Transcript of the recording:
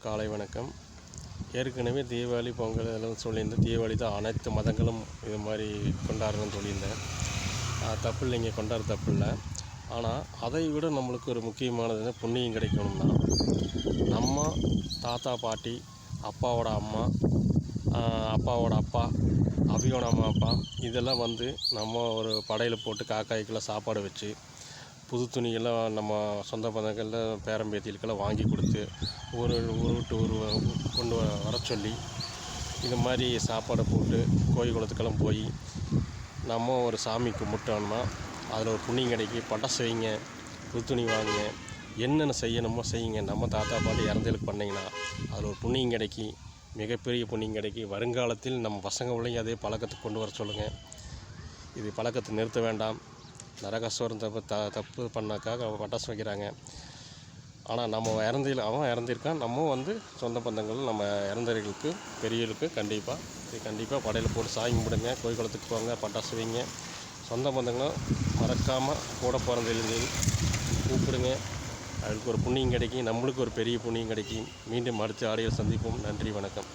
காலை வணக்கம். ஏற்கனவே தீபாவளி, பொங்கல் இதெல்லாம் சொல்லியிருந்தேன். தீபாவளி தான் அனைத்து மதங்களும் இது மாதிரி கொண்டாடணும்னு சொல்லியிருந்தேன். தப்பு இல்லைங்க, கொண்டாட தப்பு இல்லை. ஆனால் அதை விட நம்மளுக்கு ஒரு முக்கியமானது புண்ணியம் கிடைக்கணும்னா, நம்ம தாத்தா பாட்டி, அப்பாவோட அம்மா, அப்பாவோட அப்பா, அவியோட அம்மா அப்பா இதெல்லாம் நம்ம ஒரு படையில் போட்டு காக்காய்க்கெல்லாம் சாப்பாடு வச்சு, புது துணியெல்லாம் நம்ம சொந்த பந்தங்களில் பேரம்பேத்திகளுக்கெல்லாம் வாங்கி கொடுத்து ஊர் விட்டு ஊர் கொண்டு வர சொல்லி இது மாதிரி சாப்பாடை போட்டு கோயில் குளத்துக்கெல்லாம் போய் நம்ம ஒரு சாமி கும்பிட்டோம்னா அதில் ஒரு புண்ணியம் கிடைக்கி. பட்டாசு வைங்க, புது துணி வாங்குங்க, என்னென்ன செய்யணுமோ செய்யுங்க. நம்ம தாத்தா பாட்டி இறந்தலுக்கு பண்ணிங்கன்னா அதில் ஒரு புண்ணியம் கிடைக்கி, மிகப்பெரிய புண்ணியம் கிடைக்கி. வருங்காலத்தில் நம்ம பசங்களையும் அதே பழக்கத்துக்கு கொண்டு வர சொல்லுங்கள். இது பழக்கத்தை நிறுத்த வேண்டாம். நரகாசுரன் தப்பு பண்ணாக்காக பட்டாசு வைக்கிறாங்க. ஆனால் நம்ம அவன் இறந்திருக்கான். நம்ம சொந்த பந்தங்கள் நம்ம இறந்தவர்களுக்கு பெரியவர்களுக்கு கண்டிப்பாக படையில் போட்டு சாமி கும்பிடுங்க, கோயில் குளத்துக்கு போங்க, பட்டாசு வைங்க. சொந்த பந்தங்களும் மறக்காமல் கூட பிறந்தவங்க கூப்பிடுங்க. அதுக்கு ஒரு புண்ணியம் கிடைக்கும், நம்மளுக்கு ஒரு பெரிய புண்ணியம் கிடைக்கும். மீண்டும் அடுத்த ஆடியோவில் சந்திப்போம். நன்றி, வணக்கம்.